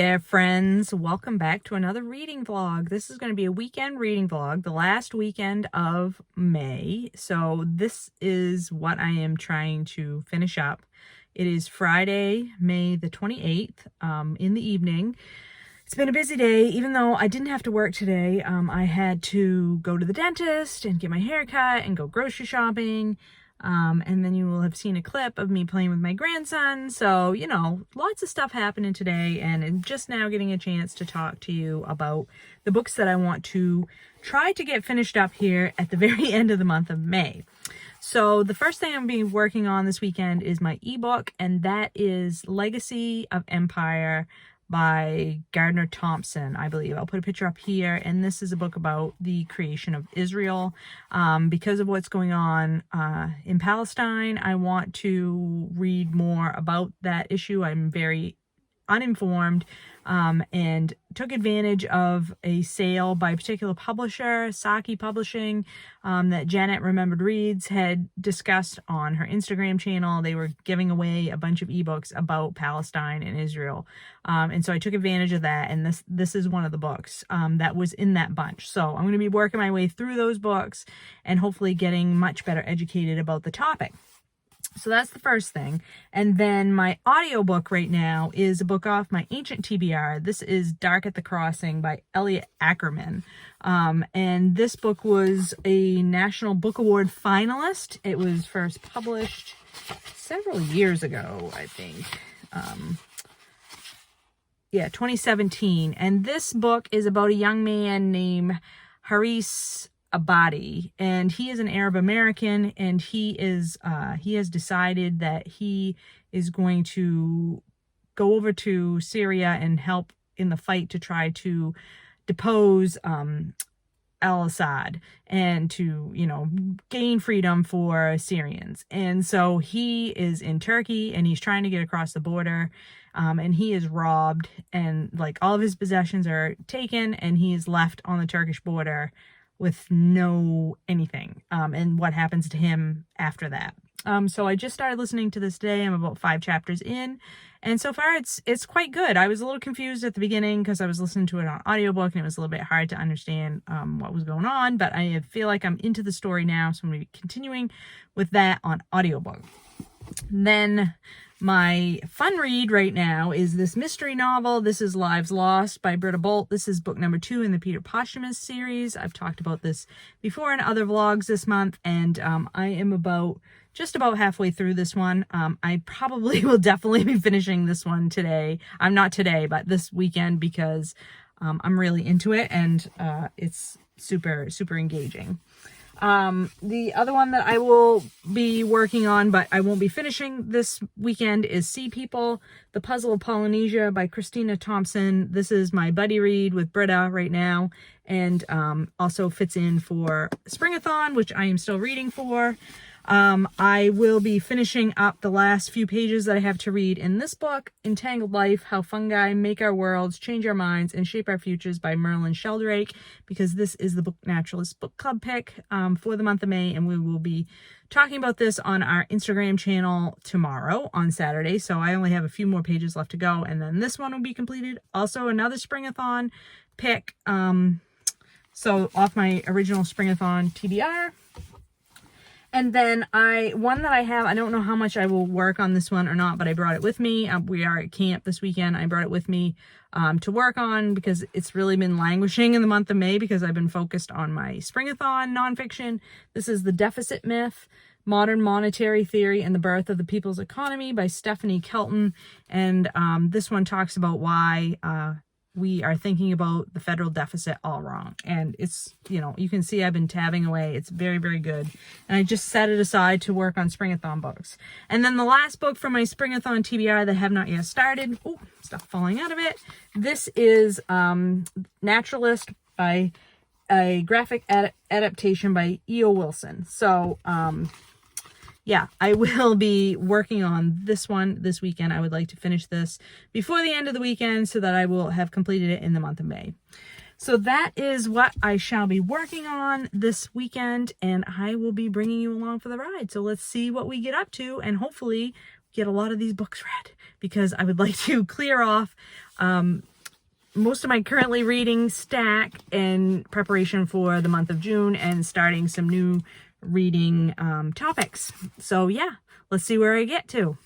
there, friends. Welcome back to another reading vlog. This is going to be a weekend reading vlog, the last weekend of May. So this is what I am trying to finish up. It is Friday, May the 28th, in the evening. It's been a busy day, even though I didn't have to work today. I had to go to the dentist and get my hair cut and go grocery shopping. And then you will have seen a clip of me playing with my grandson. So, you know, lots of stuff happening today, and I'm just now getting a chance to talk to you about the books that I want to try to get finished up here at the very end of the month of May. So the first thing I'm going to be working on this weekend is my ebook, and that is Legacy of Empire by Gardner Thompson, I believe. I'll put a picture up here, and this is a book about the creation of Israel. Because of what's going on in Palestine, I want to read more about that issue. I'm very uninformed, and took advantage of a sale by a particular publisher, Saki Publishing, that Janet Remembered Reads had discussed on her Instagram channel. They were giving away a bunch of ebooks about Palestine and Israel, and so I took advantage of that, and this is one of the books that was in that bunch. So I'm going to be working my way through those books and hopefully getting much better educated about the topic. So that's the first thing. And then my audiobook right now is a book off my ancient TBR. This is Dark at the Crossing by Elliot Ackerman. And this book was a National Book Award finalist. It was first published several years ago, I think. 2017. And this book is about a young man named Haris Abadi, and he is an Arab American, and he has decided that he is going to go over to Syria and help in the fight to try to depose al-Assad and to, you know, gain freedom for Syrians. And so he is in Turkey, and he's trying to get across the border, and he is robbed, and like all of his possessions are taken, and he is left on the Turkish border with no anything, and what happens to him after that. So I just started listening to this today. I'm about 5 chapters in, and so far it's quite good. I was a little confused at the beginning because I was listening to it on audiobook, and it was a little bit hard to understand what was going on, but I feel like I'm into the story now, so I'm going to be continuing with that on audiobook. Then my fun read right now is this mystery novel. This is Lives Lost by Britta. This is book number 2 in the Peter Posthumous series. I've talked about this before in other vlogs this month, and I am just about halfway through this one. I probably will definitely be finishing this one today. I'm not today, but this weekend, because I'm really into it, and it's super, super engaging. The other one that I will be working on, but I won't be finishing this weekend, is Sea People, The Puzzle of Polynesia by Christina Thompson. This is my buddy read with Britta right now, and also fits in for Springathon, which I am still reading for. I will be finishing up the last few pages that I have to read in this book, Entangled Life, How Fungi Make Our Worlds, Change Our Minds, and Shape Our Futures by Merlin Sheldrake, because this is the Book Naturalist Book Club pick for the month of May, and we will be talking about this on our Instagram channel tomorrow on Saturday, so I only have a few more pages left to go, and then this one will be completed. Also, another Springathon pick, so off my original Springathon TBR. And then one that I have, I don't know how much I will work on this one or not, but I brought it with me. We are at camp this weekend. I brought it with me to work on, because it's really been languishing in the month of May because I've been focused on my Springathon nonfiction. This is The Deficit Myth, Modern Monetary Theory and the Birth of the People's Economy by Stephanie Kelton. And this one talks about why we are thinking about the federal deficit all wrong. And it's, you know, you can see I've been tabbing away. It's very, very good. And I just set it aside to work on Springathon books. And then the last book from my Springathon TBR that I have not yet started. Oh, stuff falling out of it. This is Naturalist by a graphic adaptation by E.O. Wilson. So, yeah, I will be working on this one this weekend. I would like to finish this before the end of the weekend so that I will have completed it in the month of May. So that is what I shall be working on this weekend, and I will be bringing you along for the ride. So let's see what we get up to, and hopefully get a lot of these books read, because I would like to clear off most of my currently reading stack in preparation for the month of June and starting some new reading topics. So yeah, let's see where I get to.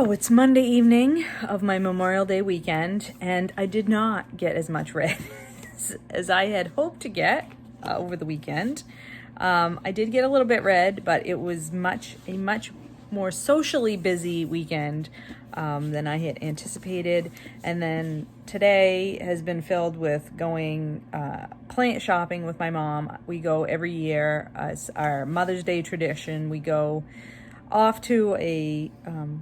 It's Monday evening of my Memorial Day weekend, and I did not get as much read as I had hoped to get over the weekend. I did get a little bit read, but it was a much more socially busy weekend than I had anticipated. And then today has been filled with going plant shopping with my mom. We go every year. It's our Mother's Day tradition. We go off to a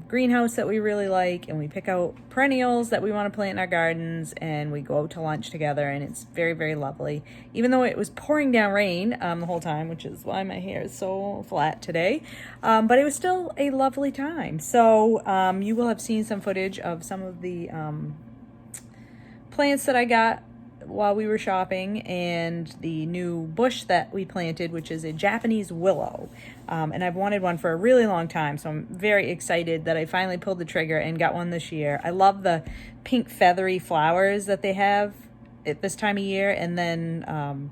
greenhouse that we really like, and we pick out perennials that we want to plant in our gardens, and we go out to lunch together, and it's very, very lovely. Even though it was pouring down rain the whole time, which is why my hair is so flat today, but it was still a lovely time. So you will have seen some footage of some of the plants that I got while we were shopping, and the new bush that we planted, which is a Japanese willow. And I've wanted one for a really long time, so I'm very excited that I finally pulled the trigger and got one this year. I love the pink feathery flowers that they have at this time of year, and then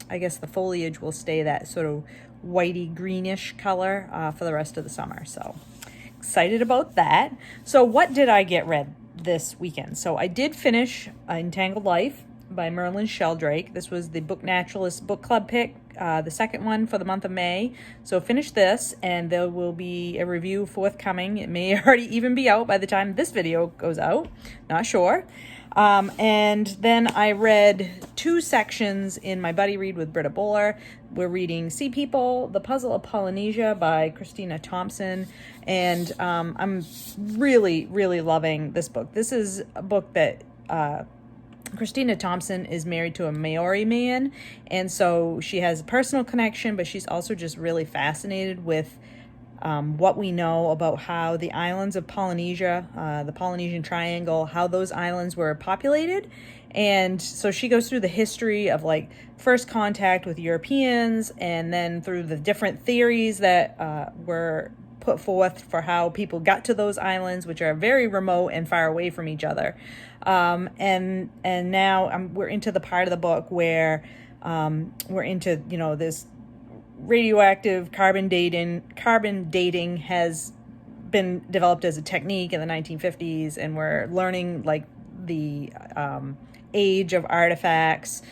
I guess the foliage will stay that sort of whitey greenish color for the rest of the summer. So excited about that. So what did I get read this weekend? So I did finish Entangled Life by Merlin Sheldrake. This was the Book Naturalist book club pick, the second one for the month of May. So finish this, and there will be a review forthcoming. It may already even be out by the time this video goes out, not sure. And then I read 2 sections in my buddy read with Britta. We're reading Sea People, The Puzzle of Polynesia by Christina Thompson, and I'm really, really loving this book. This is a book that Christina Thompson is married to a Maori man, and so she has a personal connection, but she's also just really fascinated with what we know about how the islands of Polynesia, the Polynesian Triangle, how those islands were populated. And so she goes through the history of like first contact with Europeans, and then through the different theories that were put forth for how people got to those islands, which are very remote and far away from each other. And now we're into the part of the book where we're into, this radioactive carbon dating has been developed as a technique in the 1950s, and we're learning like the age of artifacts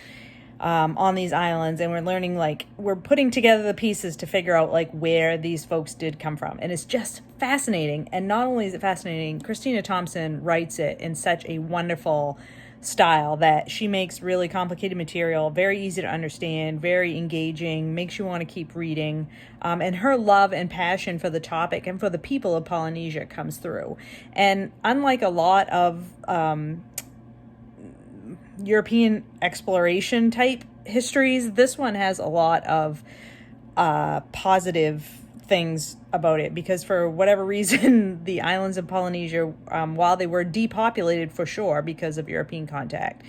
on these islands, and we're learning, like, we're putting together the pieces to figure out like where these folks did come from. And it's just fascinating. And not only is it fascinating, Christina Thompson writes it in such a wonderful style that she makes really complicated material very easy to understand, very engaging, makes you want to keep reading, and her love and passion for the topic and for the people of Polynesia comes through. And unlike a lot of European exploration type histories, this one has a lot of positive things about it, because for whatever reason the islands of Polynesia, while they were depopulated for sure because of European contact,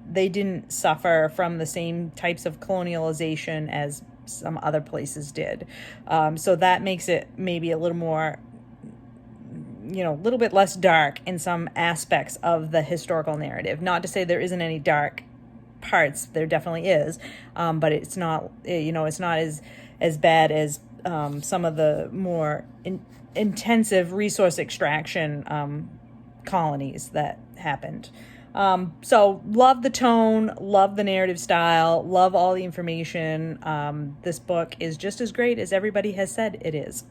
they didn't suffer from the same types of colonialization as some other places did. So that makes it maybe a little more, a little bit less dark in some aspects of the historical narrative. Not to say there isn't any dark parts, there definitely is, but it's not, it's not as bad as some of the more intensive resource extraction colonies that happened. So love the tone, love the narrative style, love all the information. This book is just as great as everybody has said it is.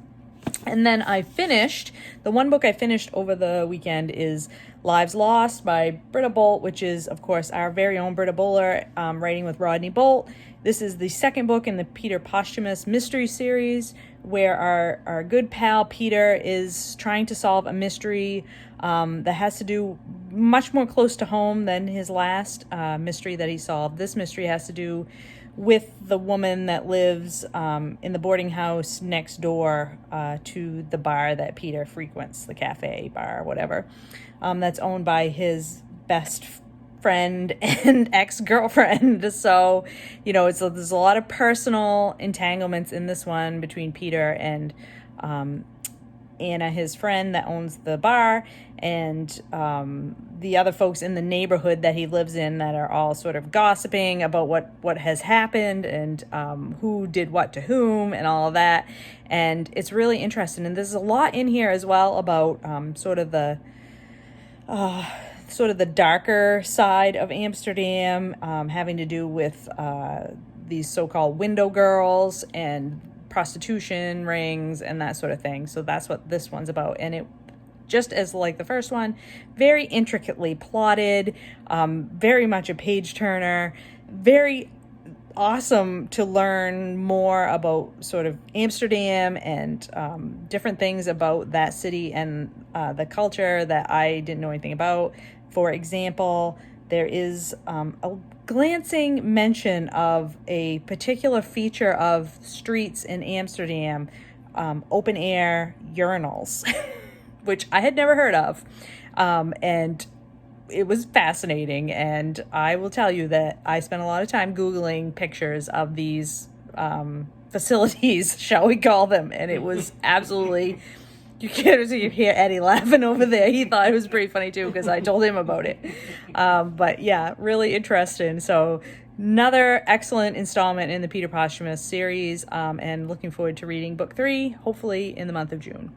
And then the one book I finished over the weekend is Lives Lost by Britta Bolt, which is, of course, our very own Britta Bowler, writing with Rodney Bolt. This is the second book in the Peter Posthumous mystery series, where our good pal Peter is trying to solve a mystery that has to do much more close to home than his last mystery that he solved. This mystery has to do with the woman that lives in the boarding house next door to the bar that Peter frequents, the cafe, bar, whatever, that's owned by his best friend and ex-girlfriend. So, there's a lot of personal entanglements in this one between Peter and Anna, his friend that owns the bar, and the other folks in the neighborhood that he lives in, that are all sort of gossiping about what has happened and who did what to whom and all of that. And it's really interesting. And there's a lot in here as well about sort of the darker side of Amsterdam, having to do with these so-called window girls and prostitution rings and that sort of thing. So that's what this one's about. And it, just as like the first one, very intricately plotted, very much a page turner, very awesome to learn more about sort of Amsterdam and different things about that city and the culture that I didn't know anything about. For example, there is a glancing mention of a particular feature of streets in Amsterdam, open air urinals, which I had never heard of. And it was fascinating. And I will tell you that I spent a lot of time Googling pictures of these facilities, shall we call them. And it was absolutely... You hear Eddie laughing over there. He thought it was pretty funny too, because I told him about it. But yeah, really interesting. So another excellent installment in the Peter Posthumous series, and looking forward to reading book 3, hopefully in the month of June.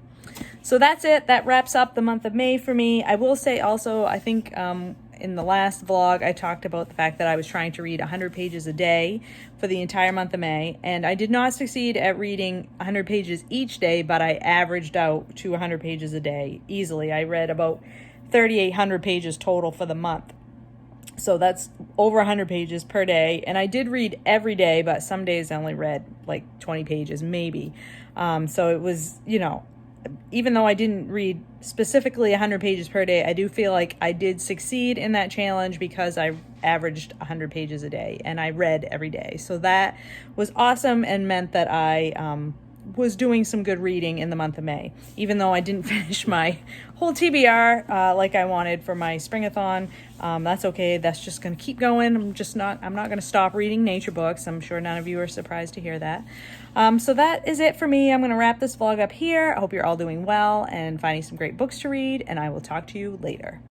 So that's it. That wraps up the month of May for me. I will say also, I think in the last vlog, I talked about the fact that I was trying to read 100 pages a day for the entire month of May, and I did not succeed at reading 100 pages each day, but I averaged out to 100 pages a day easily. I read about 3,800 pages total for the month. So that's over 100 pages per day, and I did read every day, but some days I only read like 20 pages maybe. So it was, even though I didn't read specifically 100 pages per day, I do feel like I did succeed in that challenge because I averaged 100 pages a day and I read every day. So that was awesome and meant that I was doing some good reading in the month of May, even though I didn't finish my whole TBR like I wanted for my springathon. That's okay. That's just going to keep going. I'm not going to stop reading nature books. I'm sure none of you are surprised to hear that. So that is it for me. I'm going to wrap this vlog up here. I hope you're all doing well and finding some great books to read, and I will talk to you later.